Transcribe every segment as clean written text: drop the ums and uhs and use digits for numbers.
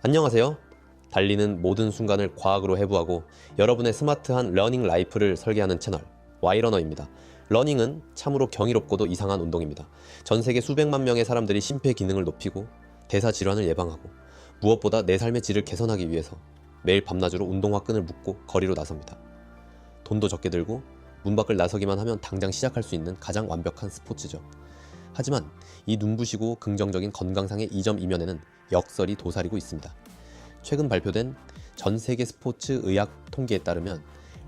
안녕하세요. 달리는 모든 순간을 과학으로 해부하고 여러분의 스마트한 러닝 라이프를 설계하는 채널 Y러너입니다. 러닝은 참으로 경이롭고도 이상한 운동입니다. 전 세계 수백만 명의 사람들이 심폐 기능을 높이고 대사 질환을 예방하고 무엇보다 내 삶의 질을 개선하기 위해서 매일 밤낮으로 운동화 끈을 묶고 거리로 나섭니다. 돈도 적게 들고 문 밖을 나서기만 하면 당장 시작할 수 있는 가장 완벽한 스포츠죠. 하지만 이 눈부시고 긍정적인 건강상의 이점 이면에는 역설이 도사리고 있습니다. 최근 발표된 전 세계 스포츠 의학 통계에 따르면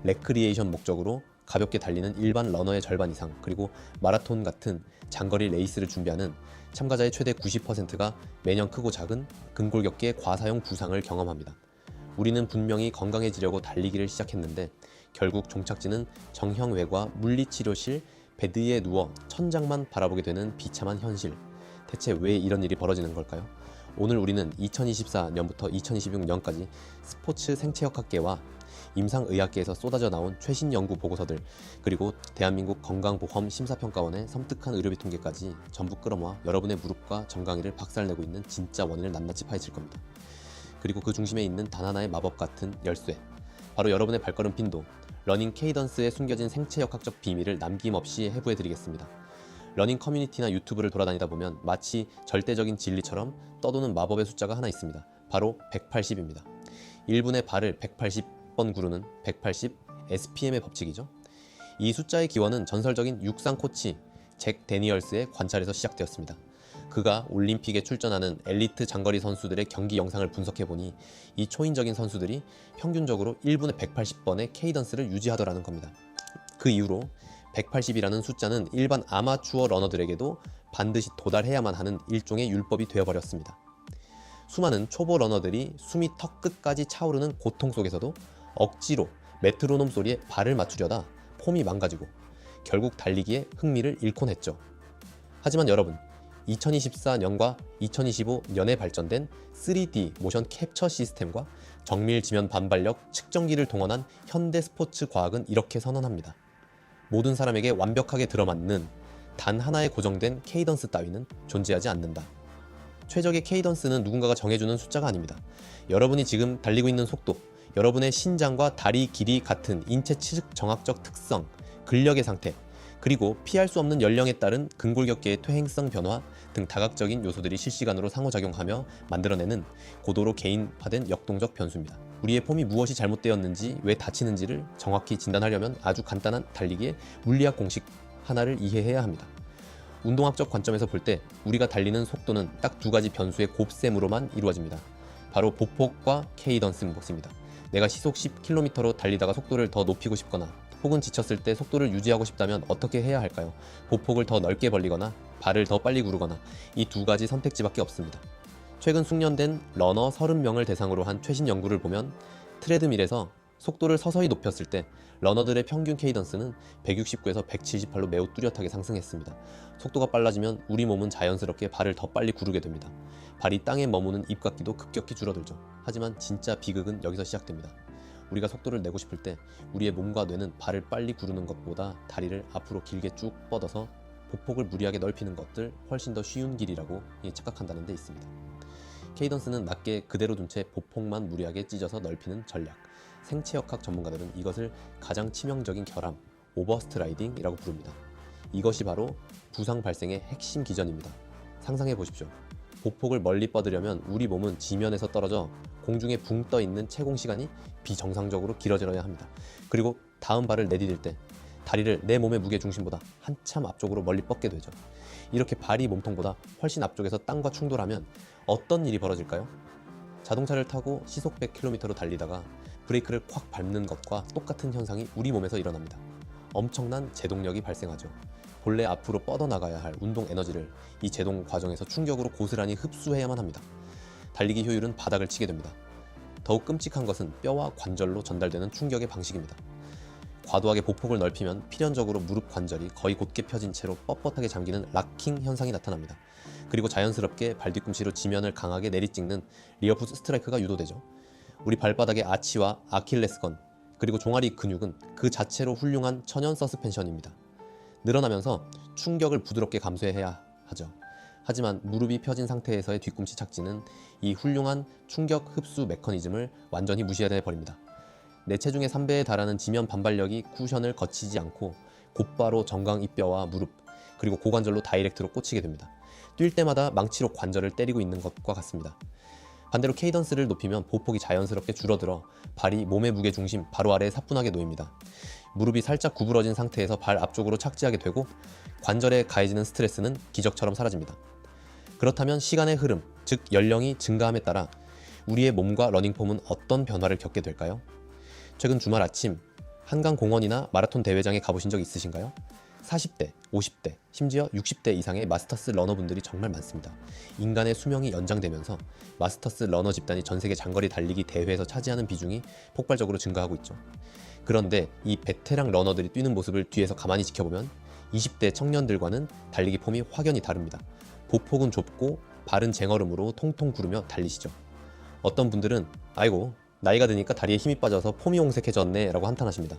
레크리에이션 목적으로 가볍게 달리는 일반 러너의 절반 이상, 그리고 마라톤 같은 장거리 레이스를 준비하는 참가자의 최대 90%가 매년 크고 작은 근골격계 과사용 부상을 경험합니다. 우리는 분명히 건강해지려고 달리기를 시작했는데 결국 종착지는 정형외과 물리치료실 베드에 누워 천장만 바라보게 되는 비참한 현실. 대체 왜 이런 일이 벌어지는 걸까요? 오늘 우리는 2024년부터 2026년까지 스포츠 생체역학계와 임상의학계에서 쏟아져 나온 최신 연구 보고서들, 그리고 대한민국 건강보험 심사평가원의 섬뜩한 의료비 통계까지 전부 끌어모아 여러분의 무릎과 정강이를 박살내고 있는 진짜 원인을 낱낱이 파헤칠 겁니다. 그리고 그 중심에 있는 단 하나의 마법 같은 열쇠, 바로 여러분의 발걸음 빈도, 러닝 케이던스에 숨겨진 생체역학적 비밀을 남김없이 해부해드리겠습니다. 러닝 커뮤니티나 유튜브를 돌아다니다 보면 마치 절대적인 진리처럼 떠도는 마법의 숫자가 하나 있습니다. 바로 180입니다. 1분의 발을 180번 구르는 180 SPM의 법칙이죠. 이 숫자의 기원은 전설적인 육상 코치 잭 데니얼스의 관찰에서 시작되었습니다. 그가 올림픽에 출전하는 엘리트 장거리 선수들의 경기 영상을 분석해보니 이 초인적인 선수들이 평균적으로 1분에 180번의 케이던스를 유지하더라는 겁니다. 그 이후로 180이라는 숫자는 일반 아마추어 러너들에게도 반드시 도달해야만 하는 일종의 율법이 되어버렸습니다. 수많은 초보 러너들이 숨이 턱 끝까지 차오르는 고통 속에서도 억지로 메트로놈 소리에 발을 맞추려다 폼이 망가지고 결국 달리기에 흥미를 잃곤 했죠. 하지만 여러분, 2024년과 2025년에 발전된 3D 모션 캡처 시스템과 정밀 지면 반발력 측정기를 동원한 현대 스포츠 과학은 이렇게 선언합니다. 모든 사람에게 완벽하게 들어맞는 단 하나의 고정된 케이던스 따위는 존재하지 않는다. 최적의 케이던스는 누군가가 정해주는 숫자가 아닙니다. 여러분이 지금 달리고 있는 속도, 여러분의 신장과 다리 길이 같은 인체 측 정학적 특성, 근력의 상태, 그리고 피할 수 없는 연령에 따른 근골격계의 퇴행성 변화 등 다각적인 요소들이 실시간으로 상호작용하며 만들어내는 고도로 개인화된 역동적 변수입니다. 우리의 폼이 무엇이 잘못되었는지, 왜 다치는지를 정확히 진단하려면 아주 간단한 달리기의 물리학 공식 하나를 이해해야 합니다. 운동학적 관점에서 볼 때 우리가 달리는 속도는 딱 두 가지 변수의 곱셈으로만 이루어집니다. 바로 보폭과 케이던스입니다. 내가 시속 10km로 달리다가 속도를 더 높이고 싶거나 혹은 지쳤을 때 속도를 유지하고 싶다면 어떻게 해야 할까요? 보폭을 더 넓게 벌리거나 발을 더 빨리 구르거나, 이 두 가지 선택지밖에 없습니다. 최근 숙련된 러너 30명을 대상으로 한 최신 연구를 보면 트레드밀에서 속도를 서서히 높였을 때 러너들의 평균 케이던스는 169에서 178로 매우 뚜렷하게 상승했습니다. 속도가 빨라지면 우리 몸은 자연스럽게 발을 더 빨리 구르게 됩니다. 발이 땅에 머무는 입각기도 급격히 줄어들죠. 하지만 진짜 비극은 여기서 시작됩니다. 우리가 속도를 내고 싶을 때 우리의 몸과 뇌는 발을 빨리 구르는 것보다 다리를 앞으로 길게 쭉 뻗어서 보폭을 무리하게 넓히는 것들 훨씬 더 쉬운 길이라고 착각한다는 데 있습니다. 케이던스는 낮게 그대로 둔 채 보폭만 무리하게 찢어서 넓히는 전략. 생체역학 전문가들은 이것을 가장 치명적인 결함, 오버스트라이딩이라고 부릅니다. 이것이 바로 부상 발생의 핵심 기전입니다. 상상해 보십시오. 보폭을 멀리 뻗으려면 우리 몸은 지면에서 떨어져 공중에 붕 떠 있는 채공 시간이 비정상적으로 길어져야 합니다. 그리고 다음 발을 내디딜 때 다리를 내 몸의 무게 중심보다 한참 앞쪽으로 멀리 뻗게 되죠. 이렇게 발이 몸통보다 훨씬 앞쪽에서 땅과 충돌하면 어떤 일이 벌어질까요? 자동차를 타고 시속 100km로 달리다가 브레이크를 콱 밟는 것과 똑같은 현상이 우리 몸에서 일어납니다. 엄청난 제동력이 발생하죠. 본래 앞으로 뻗어나가야 할 운동 에너지를 이 제동 과정에서 충격으로 고스란히 흡수해야만 합니다. 달리기 효율은 바닥을 치게 됩니다. 더욱 끔찍한 것은 뼈와 관절로 전달되는 충격의 방식입니다. 과도하게 보폭을 넓히면 필연적으로 무릎 관절이 거의 곧게 펴진 채로 뻣뻣하게 잠기는 락킹 현상이 나타납니다. 그리고 자연스럽게 발 뒤꿈치로 지면을 강하게 내리찍는 리어풋 스트라이크가 유도되죠. 우리 발바닥의 아치와 아킬레스건, 그리고 종아리 근육은 그 자체로 훌륭한 천연 서스펜션입니다. 늘어나면서 충격을 부드럽게 감수해야 하죠. 하지만 무릎이 펴진 상태에서의 뒤꿈치 착지는 이 훌륭한 충격 흡수 메커니즘을 완전히 무시해 버립니다. 내 체중의 3배에 달하는 지면 반발력이 쿠션을 거치지 않고 곧바로 정강 입뼈와 무릎 그리고 고관절로 다이렉트로 꽂히게 됩니다. 뛸 때마다 망치로 관절을 때리고 있는 것과 같습니다. 반대로 케이던스를 높이면 보폭이 자연스럽게 줄어들어 발이 몸의 무게 중심 바로 아래에 사뿐하게 놓입니다. 무릎이 살짝 구부러진 상태에서 발 앞쪽으로 착지하게 되고 관절에 가해지는 스트레스는 기적처럼 사라집니다. 그렇다면 시간의 흐름, 즉 연령이 증가함에 따라 우리의 몸과 러닝폼은 어떤 변화를 겪게 될까요? 최근 주말 아침 한강공원이나 마라톤 대회장에 가보신 적 있으신가요? 40대, 50대, 심지어 60대 이상의 마스터스 러너분들이 정말 많습니다. 인간의 수명이 연장되면서 마스터스 러너 집단이 전 세계 장거리 달리기 대회에서 차지하는 비중이 폭발적으로 증가하고 있죠. 그런데 이 베테랑 러너들이 뛰는 모습을 뒤에서 가만히 지켜보면 20대 청년들과는 달리기 폼이 확연히 다릅니다. 보폭은 좁고 발은 쟁얼음으로 통통 구르며 달리시죠. 어떤 분들은 아이고 나이가 드니까 다리에 힘이 빠져서 폼이 홍색해졌네 라고 한탄하십니다.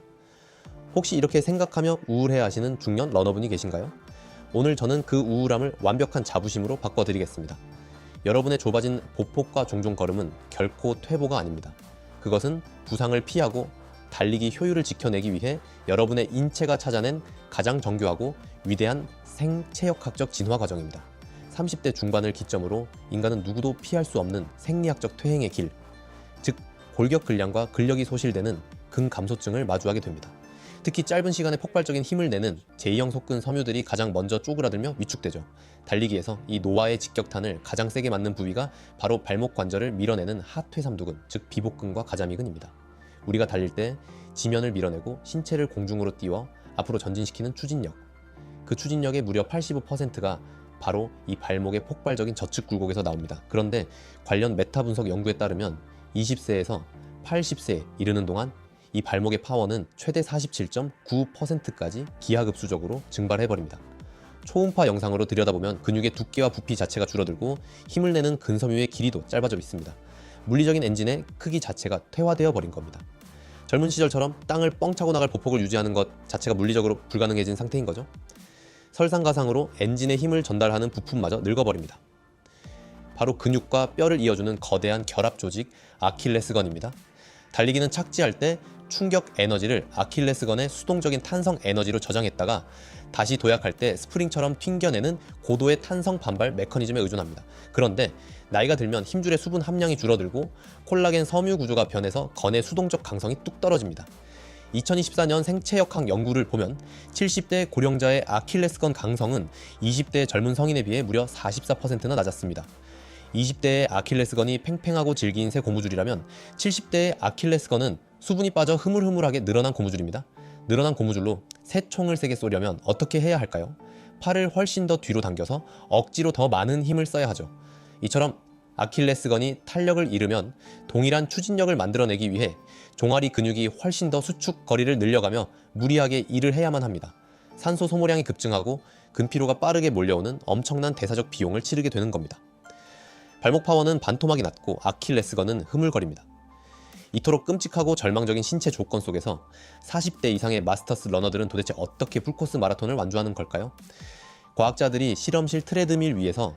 혹시 이렇게 생각하며 우울해하시는 중년 러너분이 계신가요? 오늘 저는 그 우울함을 완벽한 자부심으로 바꿔드리겠습니다. 여러분의 좁아진 보폭과 종종 걸음은 결코 퇴보가 아닙니다. 그것은 부상을 피하고 달리기 효율을 지켜내기 위해 여러분의 인체가 찾아낸 가장 정교하고 위대한 생체역학적 진화 과정입니다. 30대 중반을 기점으로 인간은 누구도 피할 수 없는 생리학적 퇴행의 길, 즉 골격근량과 근력이 소실되는 근감소증을 마주하게 됩니다. 특히 짧은 시간에 폭발적인 힘을 내는 제2형 속근 섬유들이 가장 먼저 쪼그라들며 위축되죠. 달리기에서 이 노화의 직격탄을 가장 세게 맞는 부위가 바로 발목 관절을 밀어내는 하퇴삼두근, 즉 비복근과 가자미근입니다. 우리가 달릴 때 지면을 밀어내고 신체를 공중으로 띄워 앞으로 전진시키는 추진력, 그 추진력의 무려 85%가 바로 이 발목의 폭발적인 저측 굴곡에서 나옵니다. 그런데 관련 메타 분석 연구에 따르면 20세에서 80세에 이르는 동안 이 발목의 파워는 최대 47.9%까지 기하급수적으로 증발해버립니다. 초음파 영상으로 들여다보면 근육의 두께와 부피 자체가 줄어들고 힘을 내는 근섬유의 길이도 짧아져 있습니다. 물리적인 엔진의 크기 자체가 퇴화되어 버린 겁니다. 젊은 시절처럼 땅을 뻥 차고 나갈 보폭을 유지하는 것 자체가 물리적으로 불가능해진 상태인 거죠. 설상가상으로 엔진의 힘을 전달하는 부품마저 늙어버립니다. 바로 근육과 뼈를 이어주는 거대한 결합 조직 아킬레스건입니다. 달리기는 착지할 때 충격 에너지를 아킬레스건의 수동적인 탄성 에너지로 저장했다가 다시 도약할 때 스프링처럼 튕겨내는 고도의 탄성 반발 메커니즘에 의존합니다. 그런데 나이가 들면 힘줄의 수분 함량이 줄어들고 콜라겐 섬유 구조가 변해서 건의 수동적 강성이 뚝 떨어집니다. 2024년 생체역학 연구를 보면 70대 고령자의 아킬레스건 강성은 20대 젊은 성인에 비해 무려 44%나 낮았습니다. 20대의 아킬레스건이 팽팽하고 질긴 새 고무줄이라면 70대의 아킬레스건은 수분이 빠져 흐물흐물하게 늘어난 고무줄입니다. 늘어난 고무줄로 새 총을 세게 쏘려면 어떻게 해야 할까요? 팔을 훨씬 더 뒤로 당겨서 억지로 더 많은 힘을 써야 하죠. 이처럼 아킬레스건이 탄력을 잃으면 동일한 추진력을 만들어내기 위해 종아리 근육이 훨씬 더 수축 거리를 늘려가며 무리하게 일을 해야만 합니다. 산소 소모량이 급증하고 근피로가 빠르게 몰려오는 엄청난 대사적 비용을 치르게 되는 겁니다. 발목 파워는 반토막이 났고 아킬레스건은 흐물거립니다. 이토록 끔찍하고 절망적인 신체 조건 속에서 40대 이상의 마스터스 러너들은 도대체 어떻게 풀코스 마라톤을 완주하는 걸까요? 과학자들이 실험실 트레드밀 위에서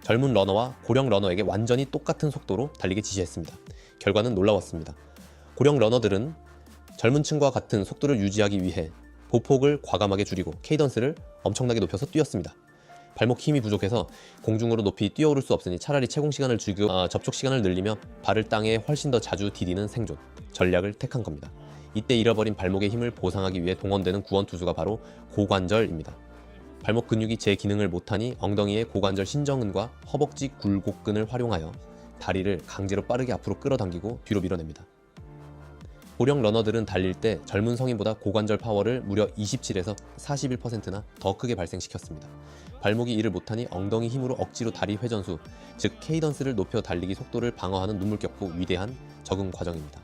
젊은 러너와 고령 러너에게 완전히 똑같은 속도로 달리게 지시했습니다. 결과는 놀라웠습니다. 고령 러너들은 젊은 층과 같은 속도를 유지하기 위해 보폭을 과감하게 줄이고 케이던스를 엄청나게 높여서 뛰었습니다. 발목 힘이 부족해서 공중으로 높이 뛰어오를 수 없으니 차라리 채공 시간을 줄이고 접촉 시간을 늘리며 발을 땅에 훨씬 더 자주 디디는 생존 전략을 택한 겁니다. 이때 잃어버린 발목의 힘을 보상하기 위해 동원되는 구원투수가 바로 고관절입니다. 발목 근육이 제 기능을 못하니 엉덩이의 고관절 신정근과 허벅지 굴곡근을 활용하여 다리를 강제로 빠르게 앞으로 끌어당기고 뒤로 밀어냅니다. 고령 러너들은 달릴 때 젊은 성인보다 고관절 파워를 무려 27에서 41%나 더 크게 발생시켰습니다. 발목이 이를 못하니 엉덩이 힘으로 억지로 다리 회전수, 즉 케이던스를 높여 달리기 속도를 방어하는 눈물겹고 위대한 적응 과정입니다.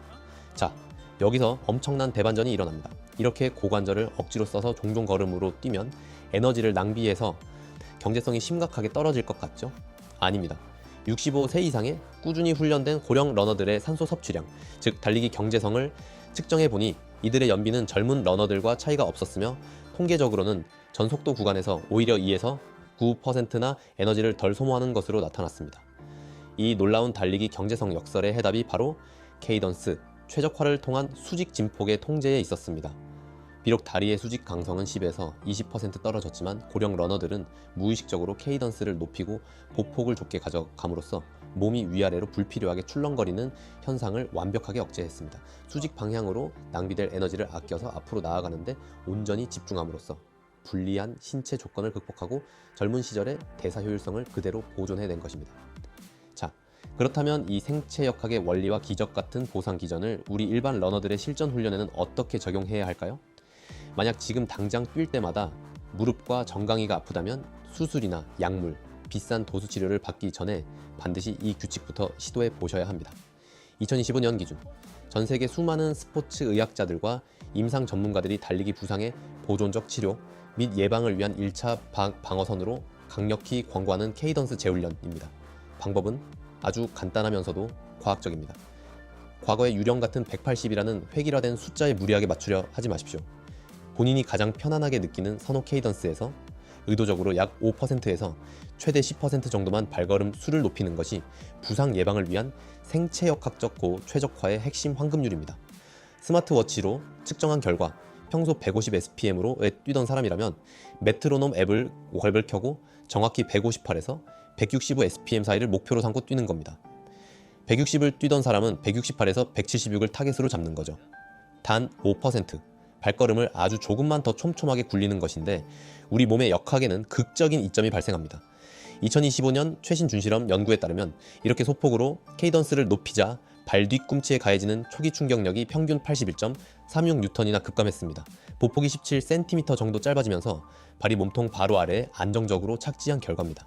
자, 여기서 엄청난 대반전이 일어납니다. 이렇게 고관절을 억지로 써서 종종 걸음으로 뛰면 에너지를 낭비해서 경제성이 심각하게 떨어질 것 같죠? 아닙니다. 65세 이상의 꾸준히 훈련된 고령 러너들의 산소 섭취량, 즉 달리기 경제성을 측정해보니 이들의 연비는 젊은 러너들과 차이가 없었으며 통계적으로는 전 속도 구간에서 오히려 2에서 9%나 에너지를 덜 소모하는 것으로 나타났습니다. 이 놀라운 달리기 경제성 역설의 해답이 바로 케이던스, 최적화를 통한 수직 진폭의 통제에 있었습니다. 비록 다리의 수직 강성은 10에서 20% 떨어졌지만 고령 러너들은 무의식적으로 케이던스를 높이고 보폭을 좁게 가져감으로써 몸이 위아래로 불필요하게 출렁거리는 현상을 완벽하게 억제했습니다. 수직 방향으로 낭비될 에너지를 아껴서 앞으로 나아가는데 온전히 집중함으로써 불리한 신체 조건을 극복하고 젊은 시절의 대사 효율성을 그대로 보존해낸 것입니다. 자, 그렇다면 이 생체역학의 원리와 기적 같은 보상 기전을 우리 일반 러너들의 실전 훈련에는 어떻게 적용해야 할까요? 만약 지금 당장 뛸 때마다 무릎과 정강이가 아프다면 수술이나 약물, 비싼 도수 치료를 받기 전에 반드시 이 규칙부터 시도해 보셔야 합니다. 2025년 기준 전 세계 수많은 스포츠 의학자들과 임상 전문가들이 달리기 부상의 보존적 치료 및 예방을 위한 1차 방어선으로 강력히 권고하는 케이던스 재훈련입니다. 방법은 아주 간단하면서도 과학적입니다. 과거의 유령 같은 180이라는 획일화된 숫자에 무리하게 맞추려 하지 마십시오. 본인이 가장 편안하게 느끼는 선호 케이던스에서 의도적으로 약 5%에서 최대 10% 정도만 발걸음 수를 높이는 것이 부상 예방을 위한 생체역학적 최적화의 핵심 황금률입니다. 스마트워치로 측정한 결과 평소 150 SPM으로 뛰던 사람이라면 메트로놈 앱을 켜고 정확히 158에서 165 SPM 사이를 목표로 삼고 뛰는 겁니다. 160을 뛰던 사람은 168에서 176을 타겟으로 잡는 거죠. 단 5%. 발걸음을 아주 조금만 더 촘촘하게 굴리는 것인데 우리 몸의 역학에는 극적인 이점이 발생합니다. 2025년 최신 준실험 연구에 따르면 이렇게 소폭으로 케이던스를 높이자 발 뒤꿈치에 가해지는 초기 충격력이 평균 81.36N이나 급감했습니다. 보폭이 17cm 정도 짧아지면서 발이 몸통 바로 아래에 안정적으로 착지한 결과입니다.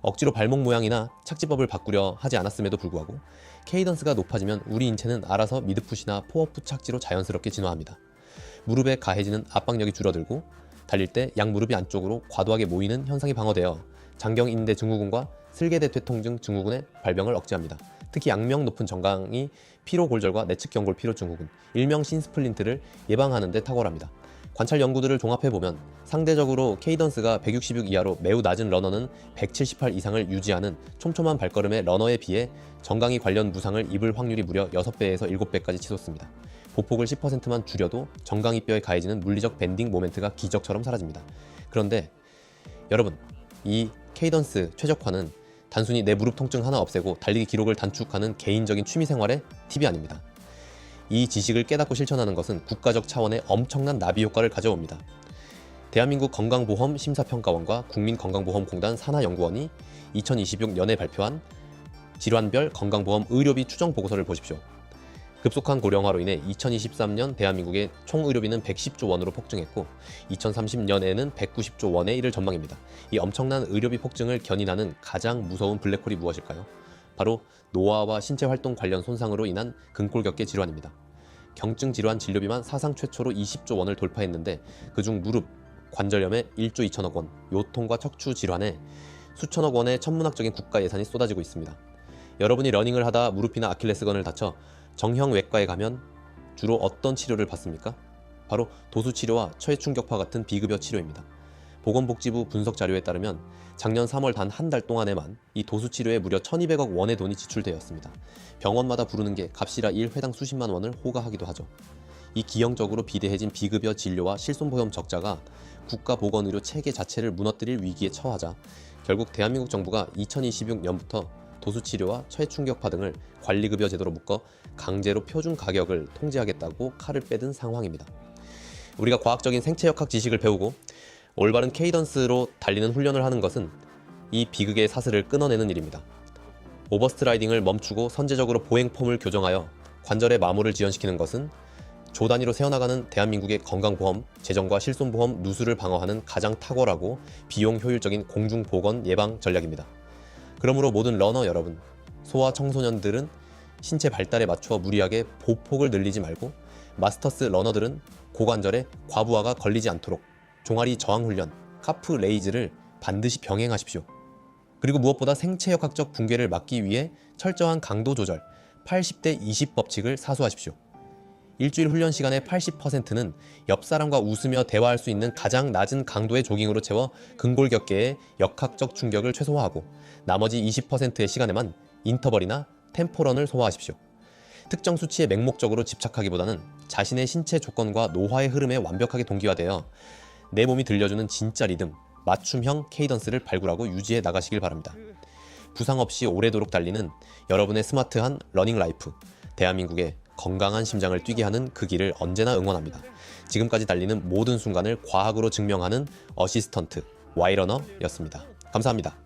억지로 발목 모양이나 착지법을 바꾸려 하지 않았음에도 불구하고 케이던스가 높아지면 우리 인체는 알아서 미드풋이나 포어풋 착지로 자연스럽게 진화합니다. 무릎에 가해지는 압박력이 줄어들고 달릴 때 양무릎이 안쪽으로 과도하게 모이는 현상이 방어되어 장경인대 증후군과 슬개대 퇴통증 증후군의 발병을 억제합니다. 특히 양명 높은 정강이 피로골절과 내측경골 피로 증후군, 일명 신스플린트를 예방하는 데 탁월합니다. 관찰 연구들을 종합해보면 상대적으로 케이던스가 166 이하로 매우 낮은 러너는 178 이상을 유지하는 촘촘한 발걸음의 러너에 비해 정강이 관련 부상을 입을 확률이 무려 6배에서 7배까지 치솟습니다. 보폭을 10%만 줄여도 정강이 뼈에 가해지는 물리적 밴딩 모멘트가 기적처럼 사라집니다. 그런데 여러분, 이 케이던스 최적화는 단순히 내 무릎 통증 하나 없애고 달리기 기록을 단축하는 개인적인 취미생활의 팁이 아닙니다. 이 지식을 깨닫고 실천하는 것은 국가적 차원의 엄청난 나비 효과를 가져옵니다. 대한민국 건강보험심사평가원과 국민건강보험공단 산하연구원이 2026년에 발표한 질환별 건강보험 의료비 추정 보고서를 보십시오. 급속한 고령화로 인해 2023년 대한민국의 총 의료비는 110조 원으로 폭증했고 2030년에는 190조 원에 이를 전망입니다. 이 엄청난 의료비 폭증을 견인하는 가장 무서운 블랙홀이 무엇일까요? 바로 노화와 신체 활동 관련 손상으로 인한 근골격계 질환입니다. 경증 질환 진료비만 사상 최초로 20조 원을 돌파했는데 그중 무릎, 관절염에 1조 2천억 원, 요통과 척추 질환에 수천억 원의 천문학적인 국가 예산이 쏟아지고 있습니다. 여러분이 러닝을 하다 무릎이나 아킬레스건을 다쳐 정형외과에 가면 주로 어떤 치료를 받습니까? 바로 도수치료와 처해충격파 같은 비급여 치료입니다. 보건복지부 분석 자료에 따르면 작년 3월 단 한 달 동안에만 이 도수치료에 무려 1200억 원의 돈이 지출되었습니다. 병원마다 부르는 게 값이라 1회당 수십만 원을 호가하기도 하죠. 이 기형적으로 비대해진 비급여 진료와 실손보험 적자가 국가보건의료 체계 자체를 무너뜨릴 위기에 처하자 결국 대한민국 정부가 2026년부터 도수치료와 처해충격파 등을 관리급여 제도로 묶어 강제로 표준 가격을 통제하겠다고 칼을 빼든 상황입니다. 우리가 과학적인 생체역학 지식을 배우고 올바른 케이던스로 달리는 훈련을 하는 것은 이 비극의 사슬을 끊어내는 일입니다. 오버스트라이딩을 멈추고 선제적으로 보행폼을 교정하여 관절의 마모를 지연시키는 것은 조 단위로 새어나가는 대한민국의 건강보험, 재정과 실손보험 누수를 방어하는 가장 탁월하고 비용 효율적인 공중보건 예방 전략입니다. 그러므로 모든 러너 여러분, 소아 청소년들은 신체 발달에 맞추어 무리하게 보폭을 늘리지 말고 마스터스 러너들은 고관절에 과부하가 걸리지 않도록 종아리 저항 훈련, 카프 레이즈를 반드시 병행하십시오. 그리고 무엇보다 생체역학적 붕괴를 막기 위해 철저한 강도 조절, 80대 20 법칙을 사수하십시오. 일주일 훈련 시간의 80%는 옆 사람과 웃으며 대화할 수 있는 가장 낮은 강도의 조깅으로 채워 근골격계의 역학적 충격을 최소화하고 나머지 20%의 시간에만 인터벌이나 템포런을 소화하십시오. 특정 수치에 맹목적으로 집착하기보다는 자신의 신체 조건과 노화의 흐름에 완벽하게 동기화되어 내 몸이 들려주는 진짜 리듬, 맞춤형 케이던스를 발굴하고 유지해 나가시길 바랍니다. 부상 없이 오래도록 달리는 여러분의 스마트한 러닝 라이프, 대한민국의 건강한 심장을 뛰게 하는 그 길을 언제나 응원합니다. 지금까지 달리는 모든 순간을 과학으로 증명하는 어시스턴트 Y러너였습니다. 감사합니다.